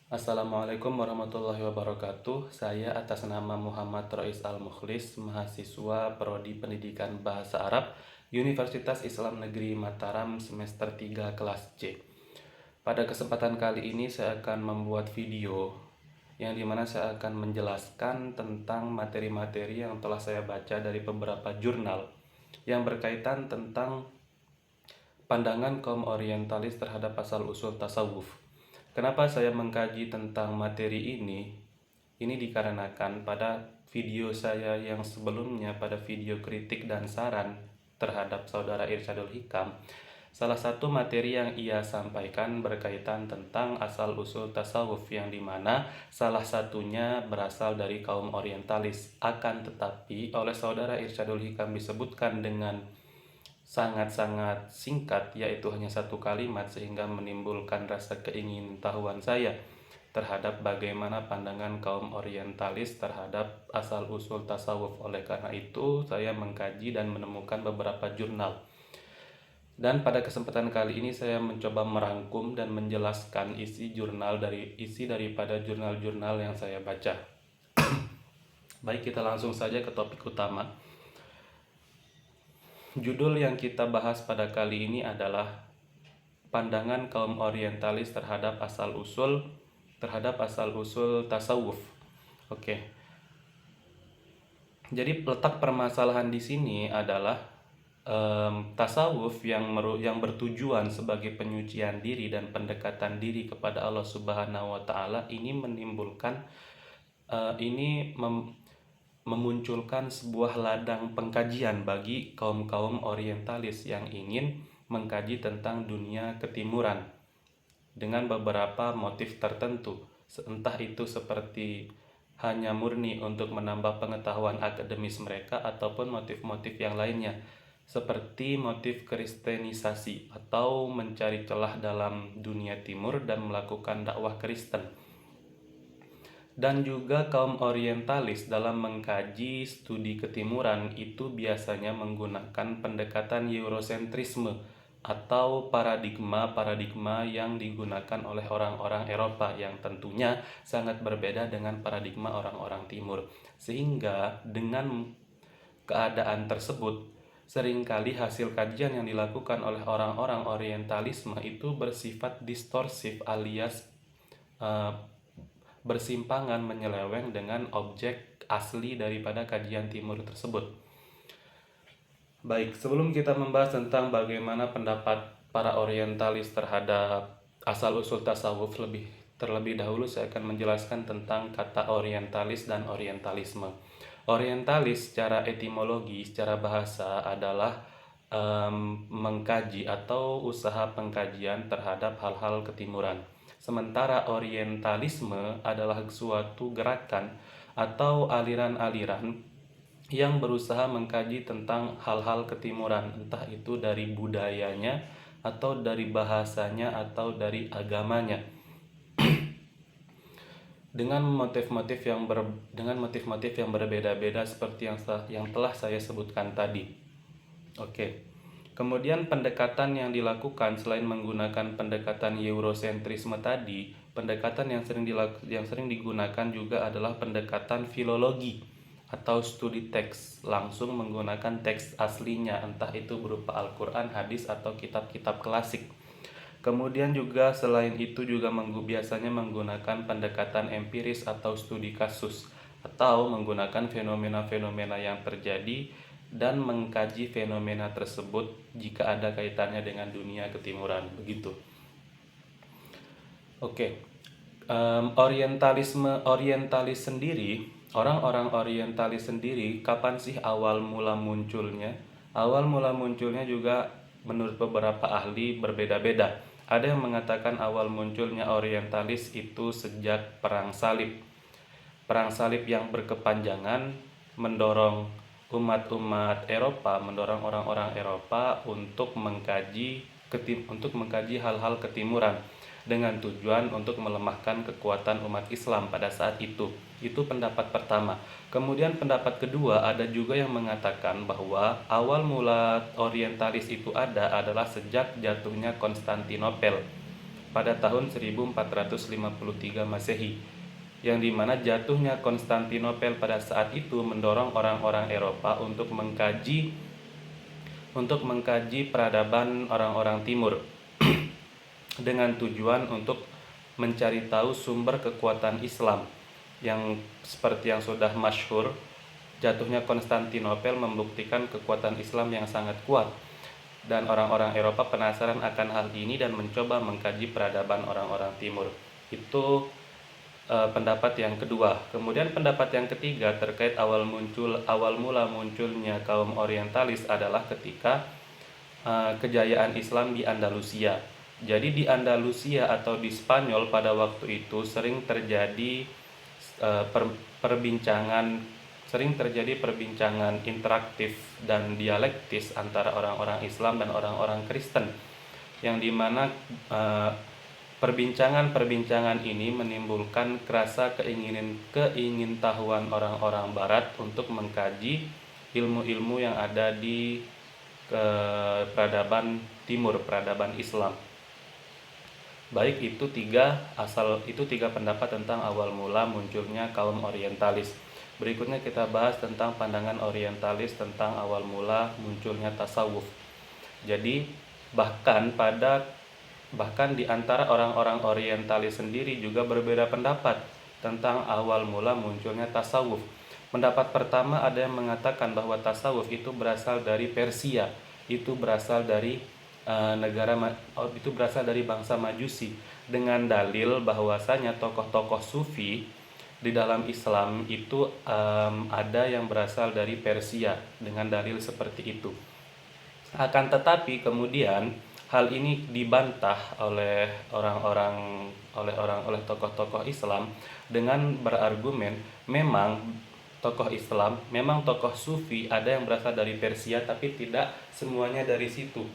Assalamualaikum warahmatullahi wabarakatuh. Saya atas nama Muhammad Rois Al-Mukhlis, mahasiswa Prodi Pendidikan Bahasa Arab, Universitas Islam Negeri Mataram semester 3 kelas C. Pada kesempatan kali ini saya akan membuat video yang dimana saya akan menjelaskan tentang materi-materi yang telah saya baca dari beberapa jurnal yang berkaitan tentang pandangan kaum orientalis terhadap asal-usul tasawuf. Kenapa saya mengkaji tentang materi ini? Ini dikarenakan pada video saya yang sebelumnya, pada video kritik dan saran terhadap saudara Irsyadul Hikam, salah satu materi yang ia sampaikan berkaitan tentang asal-usul tasawuf, yang dimana salah satunya berasal dari kaum orientalis. Akan tetapi oleh saudara Irsyadul Hikam disebutkan dengan sangat-sangat singkat, yaitu hanya satu kalimat, sehingga menimbulkan rasa keingintahuan saya terhadap bagaimana pandangan kaum orientalis terhadap asal-usul tasawuf. Oleh karena itu, saya mengkaji dan menemukan beberapa jurnal. Dan pada kesempatan kali ini saya mencoba merangkum dan menjelaskan isi daripada jurnal-jurnal yang saya baca. Baik, kita langsung saja ke topik utama. Judul yang kita bahas pada kali ini adalah pandangan kaum orientalis terhadap asal-usul tasawuf. Oke. Jadi letak permasalahan di sini adalah tasawuf yang bertujuan sebagai penyucian diri dan pendekatan diri kepada Allah Subhanahu wa taala ini memunculkan sebuah ladang pengkajian bagi kaum-kaum orientalis yang ingin mengkaji tentang dunia ketimuran dengan beberapa motif tertentu, entah itu seperti hanya murni untuk menambah pengetahuan akademis mereka ataupun motif-motif yang lainnya seperti motif kristenisasi atau mencari celah dalam dunia timur dan melakukan dakwah Kristen. Dan juga kaum orientalis dalam mengkaji studi ketimuran itu biasanya menggunakan pendekatan Eurosentrisme atau paradigma yang digunakan oleh orang-orang Eropa, yang tentunya sangat berbeda dengan paradigma orang-orang timur. Sehingga dengan keadaan tersebut, seringkali hasil kajian yang dilakukan oleh orang-orang orientalisme itu bersifat distorsif alias bersimpangan, menyeleweng dengan objek asli daripada kajian timur tersebut. Baik, sebelum kita membahas tentang bagaimana pendapat para orientalis terhadap asal-usul tasawuf, terlebih dahulu saya akan menjelaskan tentang kata orientalis dan orientalisme. Orientalis secara etimologi, secara bahasa adalah mengkaji atau usaha pengkajian terhadap hal-hal ketimuran. Sementara orientalisme adalah suatu gerakan atau aliran-aliran yang berusaha mengkaji tentang hal-hal ketimuran, entah itu dari budayanya atau dari bahasanya atau dari agamanya, dengan motif-motif yang berbeda-beda seperti yang telah saya sebutkan tadi. Oke. Kemudian pendekatan yang dilakukan selain menggunakan pendekatan Eurosentrisme tadi, pendekatan yang sering digunakan juga adalah pendekatan filologi atau studi teks, langsung menggunakan teks aslinya, entah itu berupa Al-Quran, hadis, atau kitab-kitab klasik. Kemudian juga selain itu juga biasanya menggunakan pendekatan empiris atau studi kasus, atau menggunakan fenomena-fenomena yang terjadi dan mengkaji fenomena tersebut jika ada kaitannya dengan dunia ketimuran, begitu. Oke. Orang-orang orientalis sendiri, kapan sih awal mula munculnya? Awal mula munculnya juga menurut beberapa ahli berbeda-beda. Ada yang mengatakan awal munculnya orientalis itu sejak Perang Salib. Perang Salib yang berkepanjangan mendorong mendorong orang-orang Eropa untuk mengkaji hal-hal ketimuran dengan tujuan untuk melemahkan kekuatan umat Islam pada saat itu. Itu pendapat pertama. Kemudian pendapat kedua, ada juga yang mengatakan bahwa awal mula orientalis itu adalah sejak jatuhnya Konstantinopel pada tahun 1453 Masehi, yang dimana jatuhnya Konstantinopel pada saat itu mendorong orang-orang Eropa untuk mengkaji peradaban orang-orang Timur dengan tujuan untuk mencari tahu sumber kekuatan Islam yang seperti yang sudah masyhur, jatuhnya Konstantinopel membuktikan kekuatan Islam yang sangat kuat, dan orang-orang Eropa penasaran akan hal ini dan mencoba mengkaji peradaban orang-orang Timur. Itu pendapat yang kedua. Kemudian pendapat yang ketiga terkait awal mula munculnya kaum orientalis adalah ketika kejayaan Islam di Andalusia. Jadi di Andalusia atau di Spanyol pada waktu itu sering terjadi perbincangan interaktif dan dialektis antara orang-orang Islam dan orang-orang Kristen, yang dimana perbincangan ini menimbulkan rasa keingintahuan orang-orang Barat untuk mengkaji ilmu-ilmu yang ada di peradaban Timur, peradaban Islam. Baik, itu tiga pendapat tentang awal mula munculnya kaum orientalis. Berikutnya kita bahas tentang pandangan orientalis tentang awal mula munculnya tasawuf. Jadi bahkan di antara orang-orang orientalis sendiri juga berbeda pendapat tentang awal mula munculnya tasawuf. Pendapat pertama ada yang mengatakan bahwa tasawuf itu berasal dari Persia, itu berasal dari bangsa Majusi, dengan dalil bahwasanya tokoh-tokoh sufi di dalam Islam itu ada yang berasal dari Persia, dengan dalil seperti itu. Akan tetapi kemudian hal ini dibantah oleh tokoh-tokoh Islam dengan berargumen memang tokoh sufi ada yang berasal dari Persia, tapi tidak semuanya dari situ.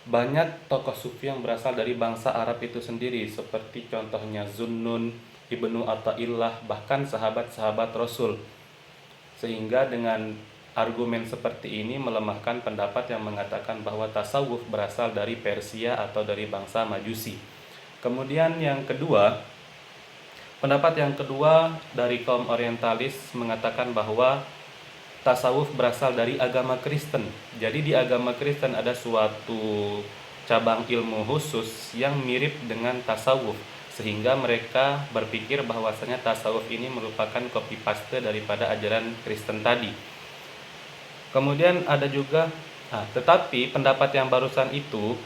Banyak tokoh sufi yang berasal dari bangsa Arab itu sendiri, seperti contohnya Zunnun, Ibnu Athaillah, bahkan sahabat-sahabat Rasul. Sehingga dengan argumen seperti ini melemahkan pendapat yang mengatakan bahwa tasawuf berasal dari Persia atau dari bangsa Majusi. Kemudian pendapat yang kedua dari kaum orientalis mengatakan bahwa tasawuf berasal dari agama Kristen. Jadi di agama Kristen ada suatu cabang ilmu khusus yang mirip dengan tasawuf, sehingga mereka berpikir bahwasanya tasawuf ini merupakan copy paste daripada ajaran Kristen tadi. Kemudian ada juga tetapi pendapat yang barusan itu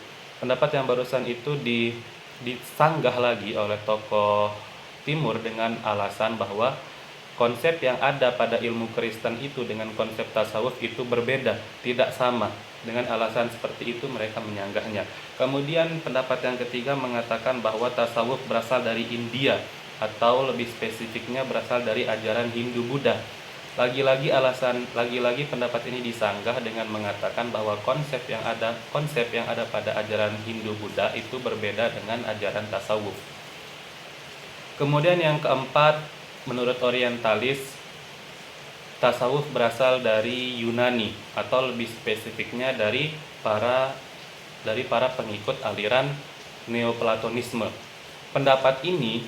disanggah lagi oleh tokoh Timur dengan alasan bahwa konsep yang ada pada ilmu Kristen itu dengan konsep tasawuf itu berbeda, tidak sama. Dengan alasan seperti itu mereka menyanggahnya. Kemudian pendapat yang ketiga mengatakan bahwa tasawuf berasal dari India, atau lebih spesifiknya berasal dari ajaran Hindu-Buddha. Lagi-lagi pendapat ini disanggah dengan mengatakan bahwa konsep yang ada pada ajaran Hindu-Buddha itu berbeda dengan ajaran tasawuf. Kemudian yang keempat, menurut orientalis, tasawuf berasal dari Yunani, atau lebih spesifiknya dari para pengikut aliran Neoplatonisme. Pendapat ini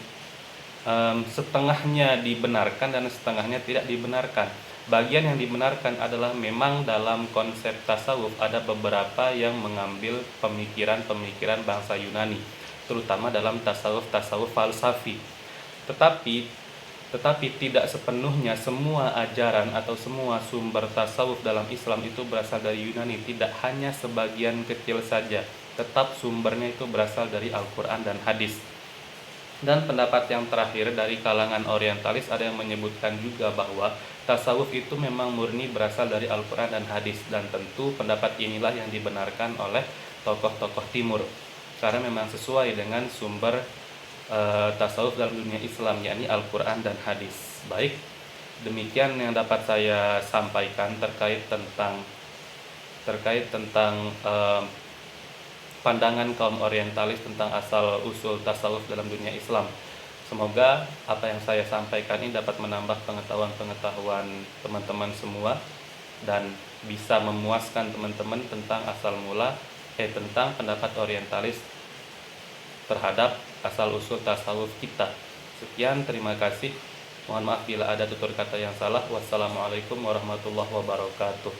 setengahnya dibenarkan dan setengahnya tidak dibenarkan. Bagian yang dibenarkan adalah memang dalam konsep tasawuf ada beberapa yang mengambil pemikiran-pemikiran bangsa Yunani, terutama dalam tasawuf falsafi. Tetapi tidak sepenuhnya semua ajaran atau semua sumber tasawuf dalam Islam itu berasal dari Yunani. Tidak, hanya sebagian kecil saja. Tetap sumbernya itu berasal dari Al-Quran dan hadis. Dan pendapat yang terakhir dari kalangan orientalis ada yang menyebutkan juga bahwa tasawuf itu memang murni berasal dari Al-Quran dan hadis. Dan tentu pendapat inilah yang dibenarkan oleh tokoh-tokoh Timur, karena memang sesuai dengan sumber tasawuf dalam dunia Islam, yakni Al-Quran dan hadis. Baik, demikian yang dapat saya sampaikan terkait tentang pandangan kaum orientalis tentang asal usul tasawuf dalam dunia Islam. Semoga apa yang saya sampaikan ini dapat menambah pengetahuan teman-teman semua dan bisa memuaskan teman-teman tentang tentang pendapat orientalis terhadap asal-usul tasawuf kita. Sekian, terima kasih. Mohon maaf bila ada tutur kata yang salah. Wassalamualaikum warahmatullahi wabarakatuh.